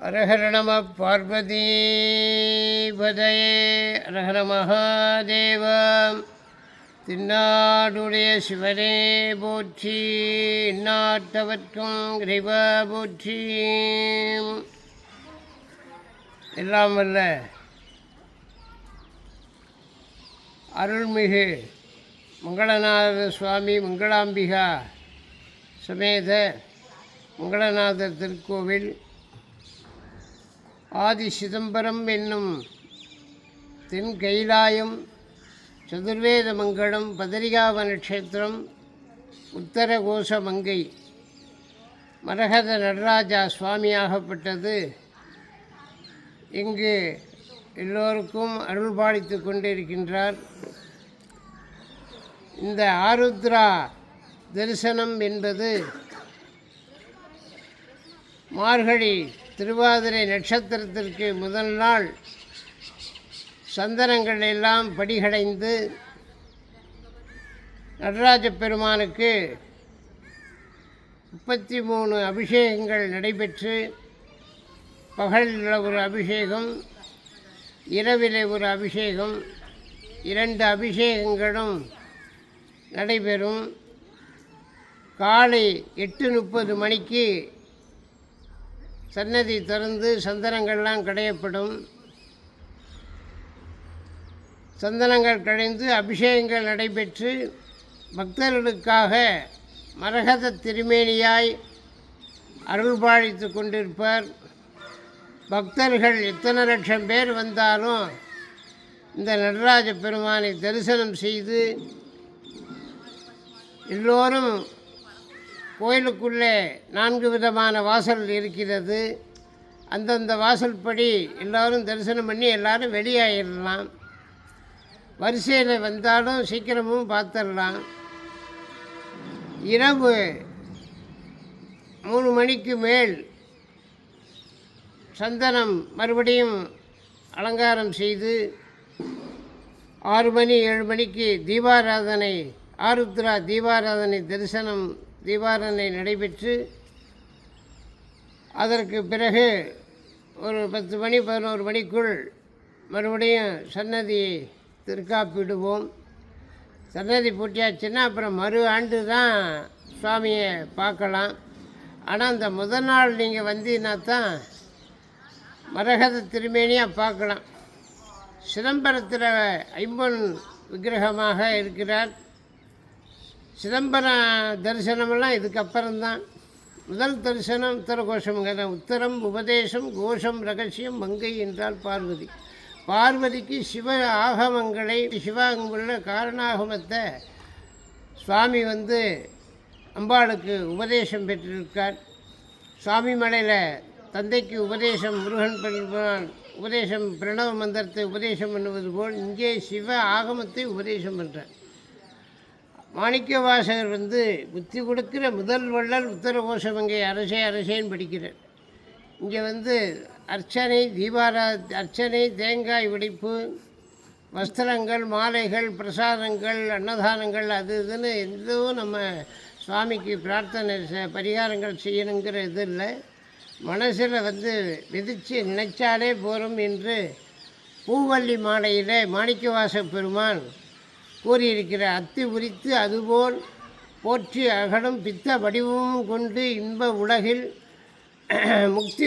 அரஹர நம பார்வதீபதயே அரஹர மகாதேவ. திருநாடுடைய சிவனே போற்றி, நாட்டவர்க்கும் இறைவ போற்றி. எல்லாம் வல்ல அருள்மிகு மங்களநாத சுவாமி மங்களாம்பிகா சமேத மங்களநாதர் திருக்கோவில் ஆதி சிதம்பரம் என்னும் தென் கைலாயம் சதுர்வேத மங்களம் பதரிகாவ நட்சத்திரம் உத்தரகோஷ மங்கை மரகத நடராஜா சுவாமியாகப்பட்டது இங்கு எல்லோருக்கும் அருள்பாலித்து கொண்டிருக்கின்றார். இந்த ஆருத்ரா தரிசனம் என்பது மார்கழி திருவாதிரை நட்சத்திரத்திற்கு முதல் நாள் சந்தனங்கள் எல்லாம் படிகடைந்து நடராஜ பெருமானுக்கு 33 அபிஷேகங்கள் நடைபெற்று, பகலில் ஒரு அபிஷேகம், இரவில் ஒரு அபிஷேகம், 2 அபிஷேகங்களும் நடைபெறும். காலை 8:30 மணிக்கு சன்னதி திறந்து சந்தனங்கள்லாம் கடையப்படும். சந்தனங்கள் கடைந்து அபிஷேகங்கள் நடைபெற்று பக்தர்களுக்காக மரகத திருமேனியாய் அருள்பாலித்து கொண்டிருப்பார். பக்தர்கள் எத்தனை லட்சம் பேர் வந்தாலும் இந்த நடராஜ பெருமானை தரிசனம் செய்து எல்லோரும் கோயிலுக்குள்ளே 4 விதமான வாசல் இருக்கிறது. அந்தந்த வாசல்படி எல்லோரும் தரிசனம் பண்ணி எல்லோரும் வெளியாகிடலாம். வரிசையில் வந்தாலும் சீக்கிரமும் பார்த்துடலாம். இரவு 3 மணிக்கு மேல் சந்தனம் மறுபடியும் அலங்காரம் செய்து 6 மணி 7 மணிக்கு தீபாராதனை, ஆருத்ரா தீபாராதனை தரிசனம் தீபாராதனை நடைபெற்று, அதற்கு பிறகு ஒரு 10 மணி 11 மணிக்குள் மறுபடியும் சன்னதி திருக்காப்பிடுவோம். சன்னதி பூட்டியாச்சுன்னா அப்புறம் மறு ஆண்டு தான் சுவாமியை பார்க்கலாம். ஆனால் அந்த முதல் நாள் நீங்கள் வந்தீங்கன்னா தான் மரகத திருமேனியாக பார்க்கலாம். சிதம்பரத்தில் ஐம்பொன் விக்கிரகமாக இருக்கிறார். சிதம்பரம் தரிசனமெல்லாம் இதுக்கப்புறம்தான். முதல் தரிசனம் உத்தரகோஷம்ங்கிற உத்தரம் உபதேசம் கோஷம் ரகசியம் மங்கை என்றால் பார்வதி. பார்வதிக்கு சிவ ஆகமங்களை, சிவாகமுள்ள காரணாகமத்தை சுவாமி அம்பாளுக்கு உபதேசம் பெற்றிருக்கார். சுவாமி மலையில் தந்தைக்கு உபதேசம், முருகன் பெருமான் உபதேசம், பிரணவ மந்திரத்தை உபதேசம் பண்ணுவது போல் இங்கே சிவ ஆகமத்தை உபதேசம் பண்ணுறார். மாணிக்க வாசகர் புத்தி கொடுக்கிற முதல் வள்ளல் உத்தரகோஷமங்கை அரசேன்னு படிக்கிறார். இங்கே அர்ச்சனை, அர்ச்சனை, தேங்காய் உடைப்பு, வஸ்திரங்கள், மாலைகள், பிரசாதங்கள், அன்னதானங்கள், அது இதுன்னு எதுவும் நம்ம சுவாமிக்கு பிரார்த்தனை பரிகாரங்கள் செய்யணுங்கிற இது இல்லை. மனசில் விதித்து நினைச்சாலே போகிறோம் என்று பூவல்லி மாலையில் மாணிக்கவாச பெருமான் கூறியிருக்கிற அத்தி உரித்து அதுபோல் போற்றி அகடும் பித்த வடிவமும் கொண்டு இன்ப உலகில் முக்தி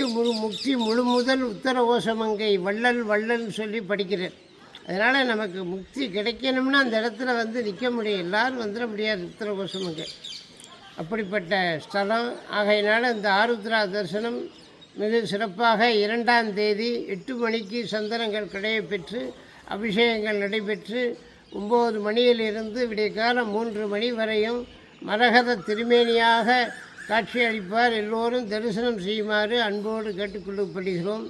முழுமுதல் உத்தரகோஷமங்கை வள்ளல் சொல்லி படிக்கிறார். அதனால் நமக்கு முக்தி கிடைக்கணும்னா அந்த இடத்துல நிற்க முடியும், எல்லோரும் வந்துட முடியாது உத்தரகோஷமங்கை. அப்படிப்பட்ட ஸ்தலம். ஆகையினால் இந்த ஆருத்ரா தரிசனம் மிக சிறப்பாக 2ஆம் தேதி 8 மணிக்கு சந்தனங்கள் கடையப்பெற்று அபிஷேகங்கள் நடைபெற்று 9 மணியிலிருந்து விடியற்காலம் 3 மணி வரையும் மரகத திருமேனியாக காட்சியளிப்பார். எல்லோரும் தரிசனம் செய்யுமாறு அன்போடு கேட்டுக்கொள்ளப்படுகிறோம்.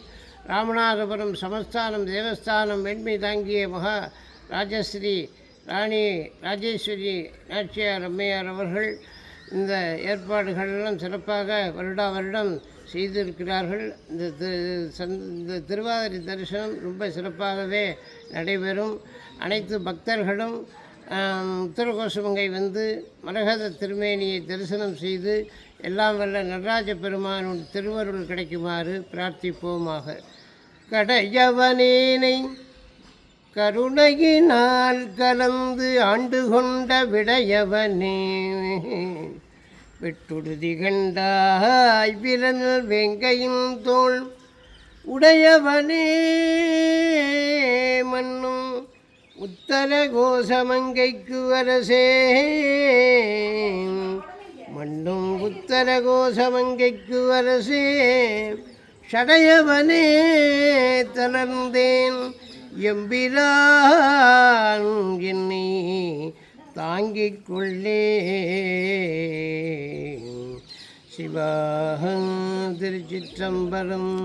ராமநாதபுரம் சமஸ்தானம் தேவஸ்தானம் வெண்மை தாங்கிய மகா ராஜஸ்ரீ ராணி ராஜேஸ்வரி நாச்சியார் அம்மையார் அவர்கள் இந்த ஏற்பாடுகளெல்லாம் சிறப்பாக வருடம் செய்திருக்கிறார்கள். இந்த திருவாதிரை தரிசனம் ரொம்ப சிறப்பாகவே நடைபெறும். அனைத்து பக்தர்களும் உத்தரகோசமங்கை வந்து மரகத திருமேனியை தரிசனம் செய்து எல்லாம் வல்ல நடராஜ பெருமானுடைய திருவருள் கிடைக்குமாறு பிரார்த்திப்போமாக. கடையவனேனை கருணையினால் கலந்து ஆண்டு கொண்ட விடையவனே, வெட்டுடுதி கண்டாய் விரல் வெங்கையின் தோள் உடையவனே, மன்னும் உத்தர கோசமங்கைக்கு அரசே, மன்னும் உத்தர கோசமங்கைக்கு அரசே, சடையவனே தளர்ந்தேன் எம்பிரான் என்னை தாங்கிக் கொள்ளே. சிவா திருச்சிற்றம்பலம்.